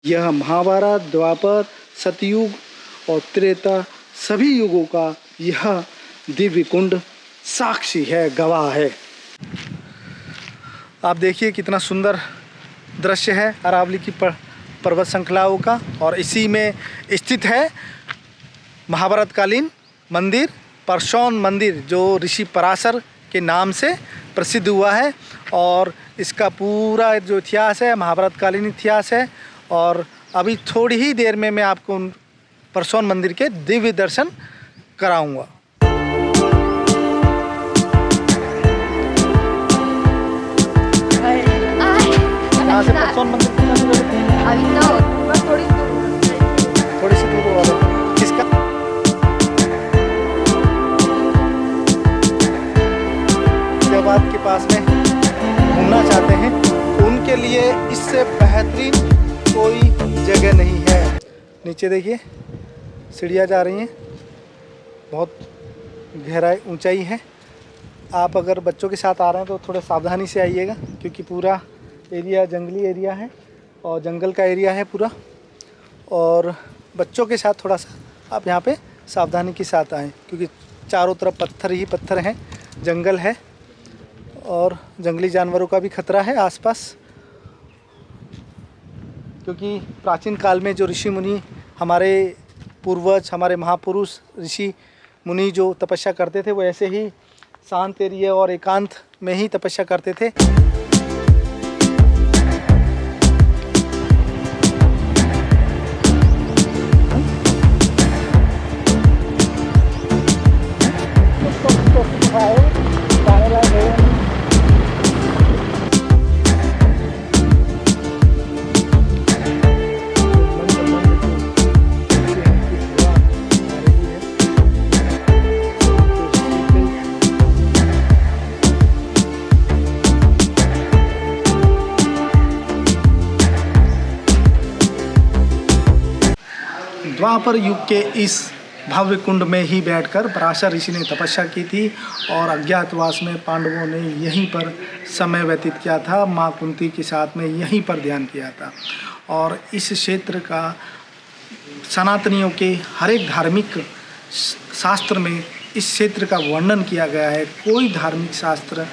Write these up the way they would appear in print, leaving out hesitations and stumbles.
यह महाभारत, द्वापर, सतयुग और त्रेता सभी युगों का यह दिव्य कुंड साक्षी है, गवाह है। आप देखिए कितना सुंदर दृश्य है अरावली की पर्वत श्रृंखलाओं का, और इसी में स्थित है महाभारत कालीन मंदिर, परशौन मंदिर, जो ऋषि पराशर के नाम से प्रसिद्ध हुआ है। और इसका पूरा जो इतिहास है महाभारत कालीन इतिहास है। और अभी थोड़ी ही देर में मैं आपको उन परशौन मंदिर के दिव्य दर्शन कराऊंगा। यहाँ से परशौन मंदिर कितना दूर है? थोड़ी सी दूर होगा। किसका फरीदाबाद के पास में घूमना चाहते हैं उनके लिए इससे बेहतरीन कोई जगह नहीं है। नीचे देखिए सीढ़ियाँ जा रही हैं, बहुत गहराई ऊंचाई है। आप अगर बच्चों के साथ आ रहे हैं तो थोड़ा सावधानी से आइएगा, क्योंकि पूरा एरिया जंगली एरिया है और जंगल का एरिया है पूरा। और बच्चों के साथ थोड़ा सा आप यहाँ पे सावधानी के साथ आएँ, क्योंकि चारों तरफ पत्थर ही पत्थर हैं, जंगल है और जंगली जानवरों का भी खतरा है आसपास। क्योंकि प्राचीन काल में जो ऋषि मुनि, हमारे पूर्वज, हमारे महापुरुष ऋषि मुनि जो तपस्या करते थे वो ऐसे ही शांत एरिया और एकांत में ही तपस्या करते थे। द्वापर युग के इस भव्य कुंड में ही बैठकर पराशर ऋषि ने तपस्या की थी और अज्ञातवास में पांडवों ने यहीं पर समय व्यतीत किया था। माँ कुंती के साथ में यहीं पर ध्यान किया था। और इस क्षेत्र का सनातनियों के हर एक धार्मिक शास्त्र में इस क्षेत्र का वर्णन किया गया है। कोई धार्मिक शास्त्र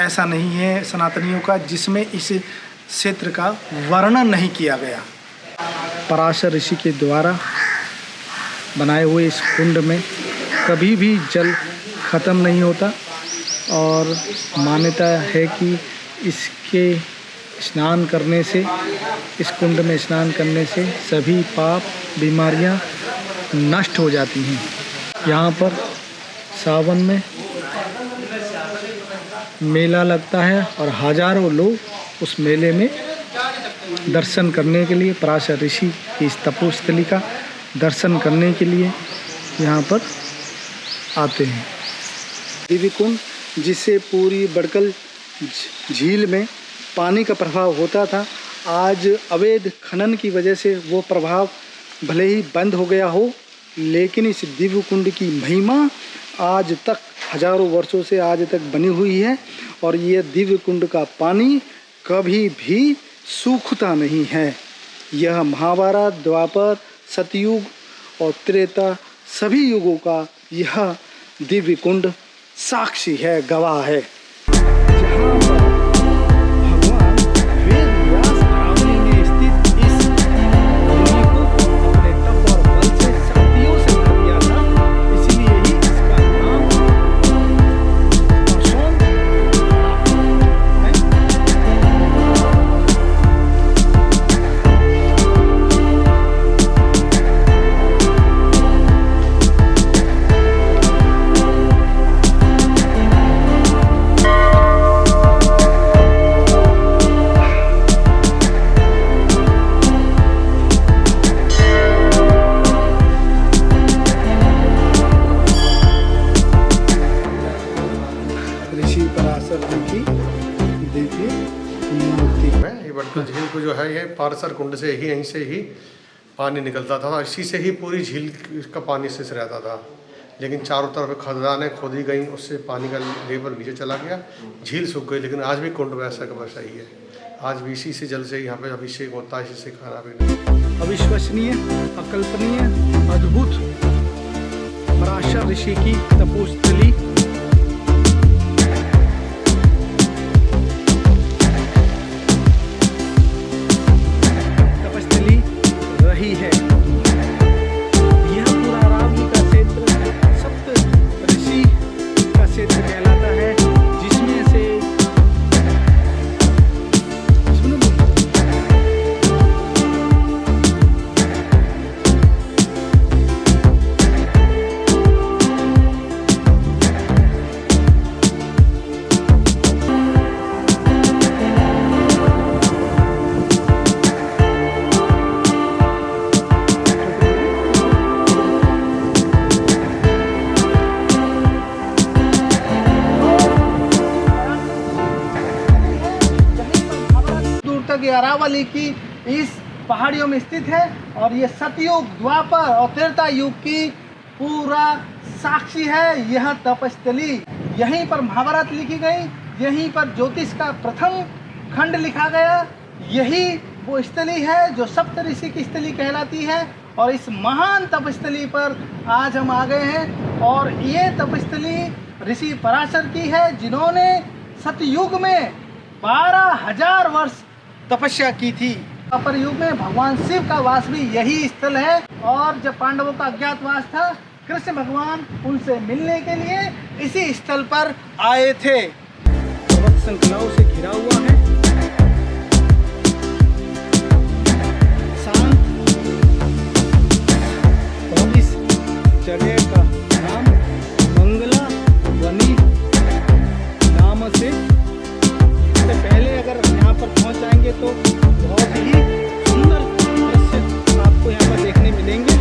ऐसा नहीं है सनातनियों का जिसमें इस क्षेत्र का वर्णन नहीं किया गया। पराशर ऋषि के द्वारा बनाए हुए इस कुंड में कभी भी जल ख़त्म नहीं होता और मान्यता है कि इसके स्नान करने से, इस कुंड में स्नान करने से सभी पाप बीमारियां नष्ट हो जाती हैं। यहाँ पर सावन में मेला लगता है और हजारों लोग उस मेले में दर्शन करने के लिए, पराशर ऋषि की इस तपोस्थली का दर्शन करने के लिए यहाँ पर आते हैं। दिव्य कुंड, जिससे पूरी बड़कल झील में पानी का प्रभाव होता था, आज अवैध खनन की वजह से वो प्रभाव भले ही बंद हो गया हो, लेकिन इस दिव्य कुंड की महिमा आज तक हजारों वर्षों से आज तक बनी हुई है। और ये दिव्य कुंड का पानी कभी भी सूखता नहीं है। यह महाभारत, द्वापर, सतयुग और त्रेता सभी युगों का यह दिव्य कुंड साक्षी है, गवाह है। झील को जो है ये पारसर कुंड से ही, यहीं से ही पानी निकलता था, इसी से ही पूरी झील का पानी से रहता था। लेकिन चारों तरफ खदानें खोदी गई, उससे पानी का लेवल नीचे चला गया, झील सूख गई। लेकिन आज भी कुंड वैसा का वैसा ही है। आज भी इसी से जल से यहाँ पे अभिषेक होता है, इसी से खाना पीना। अविश्वसनीय, अकल्पनीय, अद्भुत पराशर ऋषि की तपोस्थली। तपस्थली रही है। यह पूरा अरावली का क्षेत्र सप्त ऋषि का क्षेत्र कहलाता है, जिसमें से अरावली की इस पहाड़ियों में स्थित है और ये सतयुग, द्वापर और त्रेता युग की पूरा साक्षी है यह तपस्थली। यहीं पर महाभारत लिखी गई, यहीं पर ज्योतिष का प्रथम खंड लिखा गया। यही वो स्थली है जो सप्त ऋषि की स्थली कहलाती है। और इस महान तपस्थली पर आज हम आ गए हैं और ये तपस्थली ऋषि पराशर की है, जिन्होंने सतयुग में 12,000 वर्ष तपस्या की थी। द्वापर युग में भगवान शिव का वास भी यही स्थल है और जब पांडवों का अज्ञातवास था, कृष्ण भगवान उनसे मिलने के लिए इसी स्थल पर आए थे। पर्वत श्रृंखलाओं से घिरा हुआ है, शांत, और इस जगह का नाम मंगला वनी नाम से पहले अगर यहाँ पर पहुँच जाएंगे तो बहुत ही सुंदर दृश्य आपको यहाँ पर देखने मिलेंगे।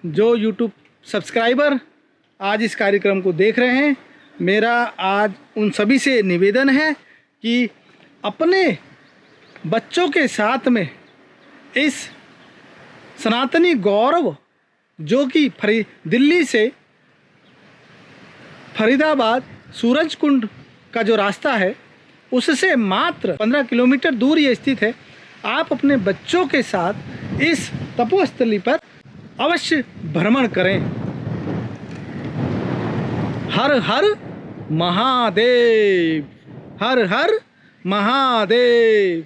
जो YouTube सब्सक्राइबर आज इस कार्यक्रम को देख रहे हैं, मेरा आज उन सभी से निवेदन है कि अपने बच्चों के साथ में इस सनातनी गौरव, जो कि दिल्ली से फरीदाबाद सूरजकुंड का जो रास्ता है, उससे मात्र 15 किलोमीटर दूर ये स्थित है, आप अपने बच्चों के साथ इस तपोस्थली पर अवश्य भ्रमण करें। हर हर महादेव, हर हर महादेव।